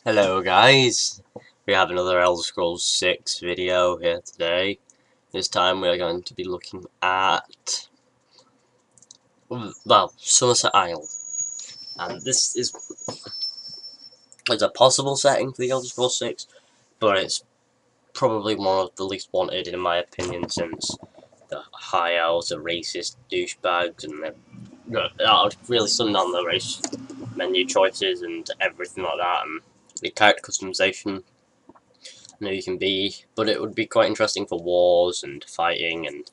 Hello guys, we have another Elder Scrolls 6 video here today. This time we are going to be looking at, well, Summerset Isle. And this is a possible setting for the Elder Scrolls 6, but it's probably one of the least wanted in my opinion, since the High Elves are racist douchebags and they're really slim on the race menu choices and everything like that, and the character customization. No, you can be, but it would be quite interesting for wars and fighting and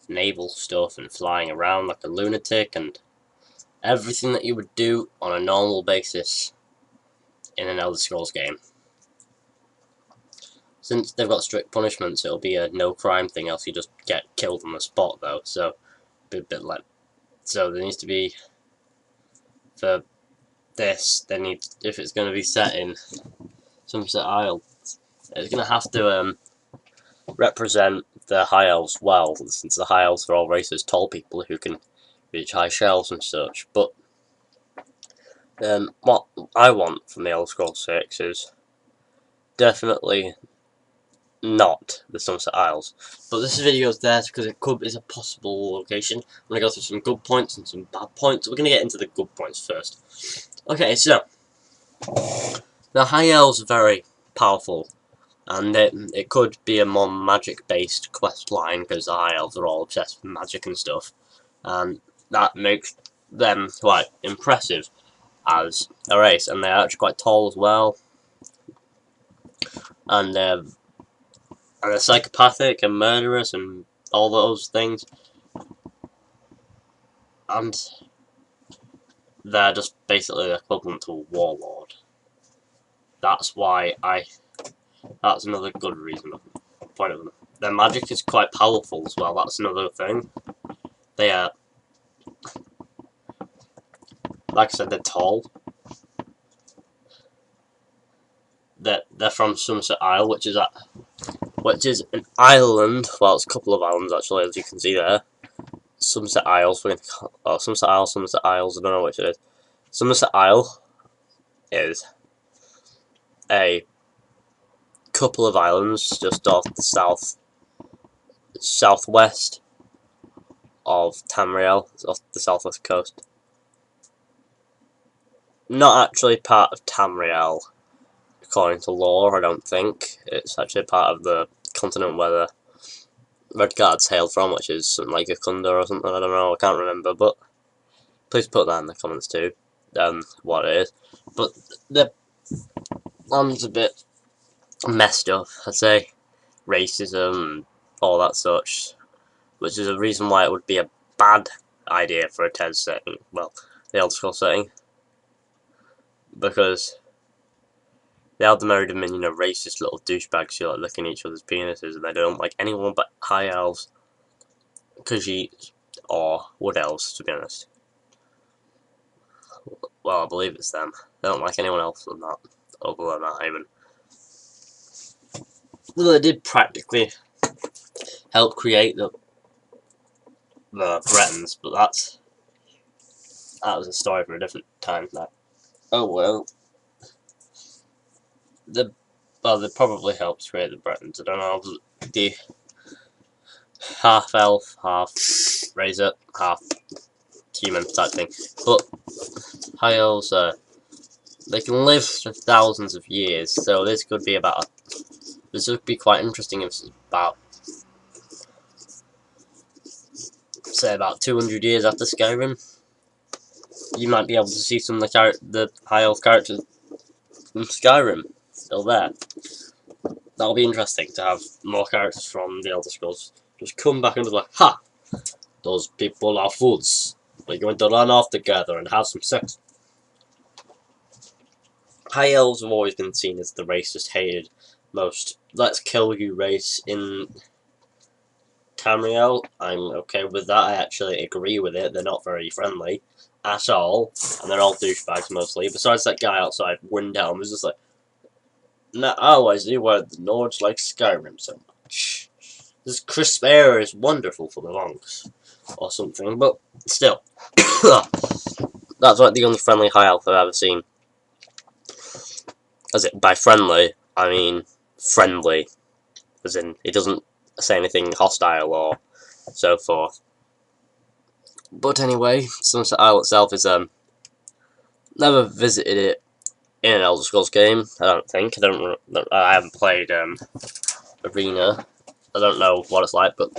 naval stuff and flying around like a lunatic and everything that you would do on a normal basis in an Elder Scrolls game. Since they've got strict punishments, it'll be a no crime thing, else you just get killed on the spot though, so a bit like, so there needs to be, for this, they need, if it's going to be set in Summerset Isle, it's going to have to represent the High Elves well, since the High Elves are all racist tall people who can reach high shelves and such. But what I want from the Elder Scrolls 6 is definitely not the Summerset Isles. But this video is there because it's a possible location. I'm going to go through some good points and some bad points. We're going to get into the good points first. Okay, so the High Elves are very powerful. And it could be a more magic-based quest line, because the High Elves are all obsessed with magic and stuff. And that makes them quite impressive as a race. And they're actually quite tall as well. And they're psychopathic and murderous and all those things. And they're just basically the equivalent to a warlord. That's another good reason, point of them. Their magic is quite powerful as well, that's another thing. They are, like I said, they're tall. They're from Summerset Isle, which is an island, well, it's a couple of islands actually, as you can see there. Summerset Isles, Summerset Isle, Summerset Isles, I don't know which it is. Summerset Isle is a couple of islands just off the southwest of Tamriel, off the southwest coast. Not actually part of Tamriel, according to lore, I don't think. It's actually part of the continent where the Red Guards hail from, which is something like Yakunda or something, I don't know, I can't remember, but please put that in the comments too, what it is. But the land's a bit messed up, I'd say. Racism and all that such, which is a reason why it would be a bad idea for a TES setting, well, the Elder Scrolls setting, because the Elder Dominion are racist little douchebags who like licking each other's penises, and they don't like anyone but High Elves, Khajiits, or Wood Elves, to be honest. Well, I believe it's them. They don't like anyone else than that, other than that even. Well, they did practically help create the Bretons, but that was a story for a different time. That, oh well, they probably helped create the Bretons. I don't know, the half elf, half razor, half human type thing. But High Elves, they can live for thousands of years, so this could be about. This would be quite interesting if it's about, say, about 200 years after Skyrim. You might be able to see some of the High Elf characters from Skyrim still there. That'll be interesting to have more characters from the Elder Scrolls just come back and be like, ha! Those people are fools. We're going to run off together and have some sex. High Elves have always been seen as the racist, hated, most let's kill you race in Tamriel. I'm okay with that, I actually agree with it. They're not very friendly at all, and they're all douchebags mostly, besides that guy outside Windhelm who's just like, nah, oh, I see why the Nords like Skyrim so much. This crisp air is wonderful for the lungs, or something, but still. That's like the only friendly High Elf I've ever seen. as it by friendly, I mean friendly, as in it doesn't say anything hostile or so forth. But anyway, Summerset Isle itself is never visited it in an Elder Scrolls game. I don't think. I haven't played Arena. I don't know what it's like, but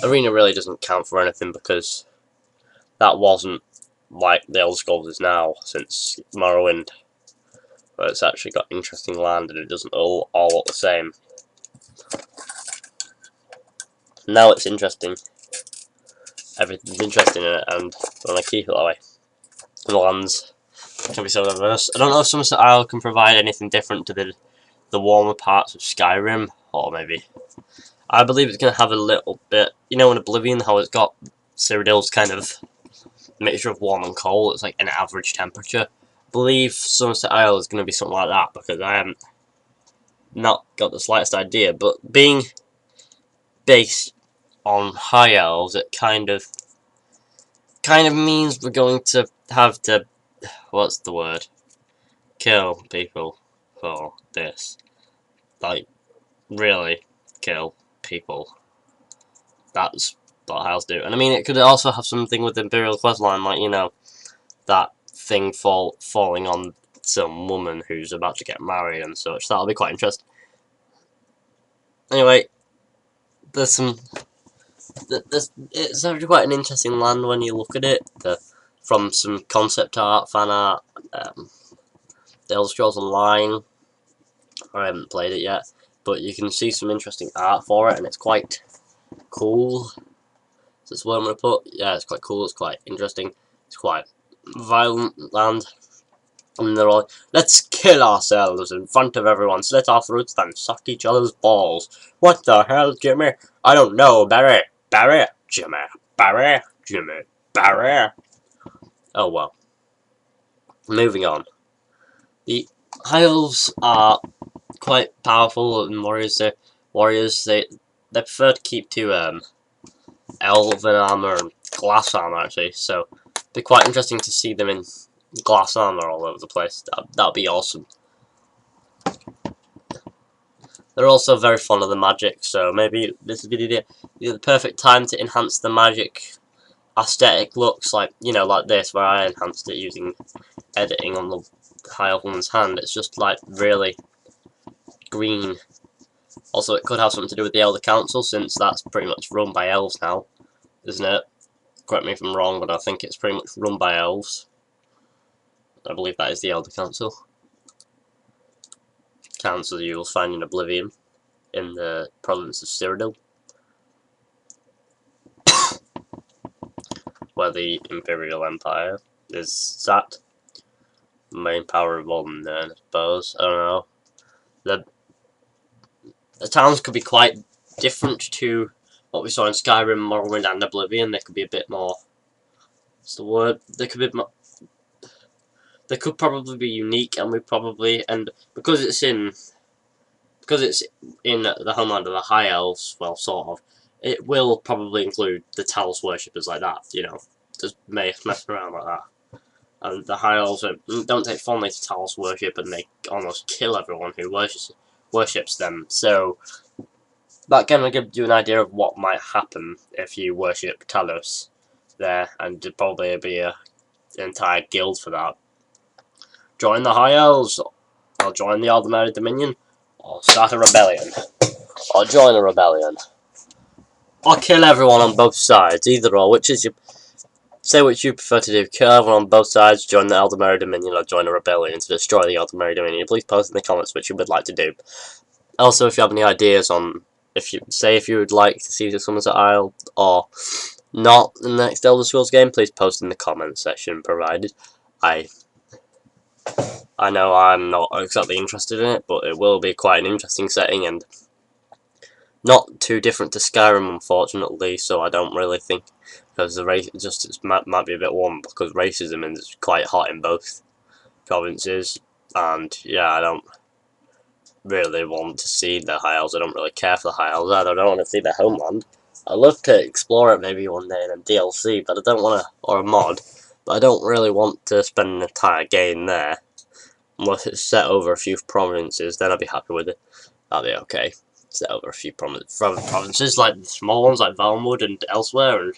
Arena really doesn't count for anything because that wasn't like the Elder Scrolls is now since Morrowind, where it's actually got interesting land and it doesn't all look the same. Now it's interesting. Everything's interesting in it, and I want to keep it that way. And the lands can be so diverse. I don't know if Summerset Isle can provide anything different to the warmer parts of Skyrim, or maybe. I believe it's going to have a little bit, you know, in Oblivion, how it's got Cyrodiil's kind of mixture of warm and cold. It's like an average temperature. I believe Summerset Isle is going to be something like that, because I haven't not got the slightest idea. But being based on High Elves, it kind of means we're going to have to, what's the word, kill people for this. Like, really kill people. That's what High Elves do. And I mean, it could also have something with the Imperial questline, like, you know, that thing falling on some woman who's about to get married and such. That'll be quite interesting. Anyway, it's actually quite an interesting land when you look at it. From some concept art, fan art, the Elder Scrolls Online. I haven't played it yet, but you can see some interesting art for it, and it's quite cool. So that's what I'm going to put. Yeah, it's quite cool, it's quite interesting, it's quite violent land. And they're all, let's kill ourselves in front of everyone, slit our throats, then suck each other's balls. What the hell, Jimmy? I don't know, Barry. Barry, Jimmy. Barry, Jimmy. Barry. Oh well. Moving on. The High Elves are quite powerful and warriors. They prefer to keep to elven armor and glass armor actually. So it'd be quite interesting to see them in glass armor all over the place. That'd be awesome. They're also very fond of the magic, so maybe this would be the perfect time to enhance the magic aesthetic looks, like, you know, like this, where I enhanced it using editing on the High Elven's hand. It's just like really green. Also, it could have something to do with the Elder Council, since that's pretty much run by elves now, isn't it? Correct me if I'm wrong, but I think it's pretty much run by elves. I believe that is the Elder Council. Council you will find in Oblivion, in the province of Cyrodiil, where the Imperial Empire is sat. Main power of all them there, I suppose. I don't know. The towns could be quite different to what we saw in Skyrim, Morrowind, and Oblivion. They could be a bit more. What's the word? They could be more. They could probably be unique, and because it's in the homeland of the High Elves, well, sort of, it will probably include the Talos worshippers like that, you know, just mess around like that. And the High Elves don't take fondly to Talos worship, and they almost kill everyone who worships them. So that kind of gives you an idea of what might happen if you worship Talos there, and there'd probably be an entire guild for that. Join the High Elves, or join the Aldemari Dominion, or start a rebellion, or join a rebellion, or kill everyone on both sides. Either or, say which you prefer to do. Kill everyone on both sides, join the Aldemari Dominion, or join a rebellion to destroy the Aldemari Dominion. Please post in the comments which you would like to do. Also, if you have any ideas on if you would like to see the Summerset Isle or not in the next Elder Scrolls game, please post in the comments section provided. I know I'm not exactly interested in it, but it will be quite an interesting setting and not too different to Skyrim, unfortunately. So I don't really think, because the race might be a bit warm because racism is quite hot in both provinces, and yeah, I don't really want to see the High Elves. I don't really care for the High Elves either. I don't want to see their homeland. I'd love to explore it maybe one day in a DLC, but I don't want to, or a mod. But I don't really want to spend an entire game there. Unless it's set over a few provinces, then I'd be happy with it. That'd be okay. Set over a few provinces, like the small ones like Valmwood and elsewhere, and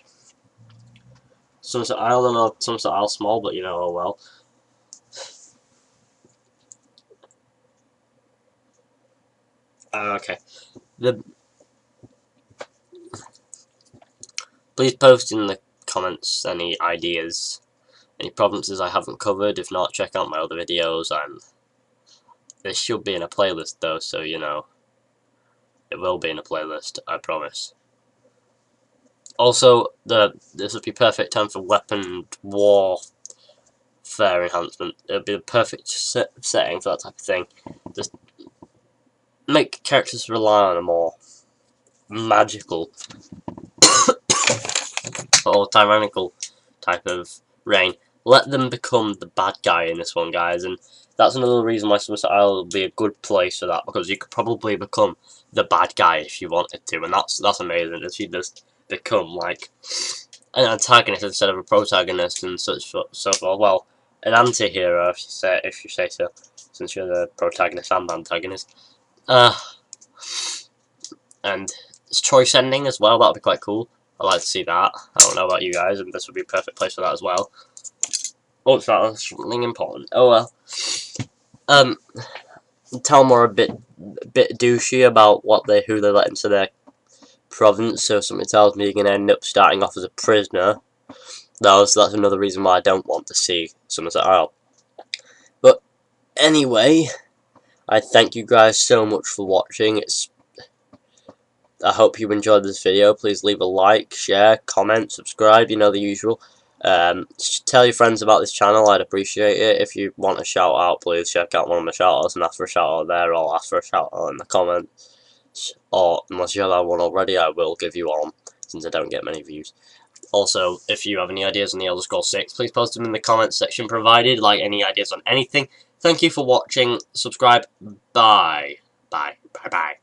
Summerset Isle. I know Summerset Isle small, but you know, oh well. Okay. Please post in the comments any ideas, any provinces I haven't covered. If not, check out my other videos, and this should be in a playlist though, so you know, it will be in a playlist, I promise. Also, this would be perfect time for weapon warfare enhancement. It would be the perfect setting for that type of thing. Just make characters rely on a more magical or tyrannical type of reign. Let them become the bad guy in this one, guys, and that's another reason why Summerset Isle will be a good place for that, because you could probably become the bad guy if you wanted to, and that's amazing if you just become like an antagonist instead of a protagonist and so forth. Well, an anti-hero if you say so, since you're the protagonist and antagonist. And it's choice ending as well. That'd be quite cool. I'd like to see that. I don't know about you guys, and this would be a perfect place for that as well. Oh, it's not something important. Oh well. Talmor a bit douchey about who they let into their province. So something tells me you're gonna end up starting off as a prisoner. That's another reason why I don't want to see Summerset Isle. But anyway, I thank you guys so much for watching. I hope you enjoyed this video. Please leave a like, share, comment, subscribe, you know the usual. Tell your friends about this channel, I'd appreciate it. If you want a shout out, please check out one of my shout outs and ask for a shout out there, or ask for a shout out in the comments. Or, unless you have had one already, I will give you one, since I don't get many views. Also, if you have any ideas on the Elder Scrolls 6, please post them in the comments section provided, like any ideas on anything. Thank you for watching, subscribe, bye. Bye. Bye-bye.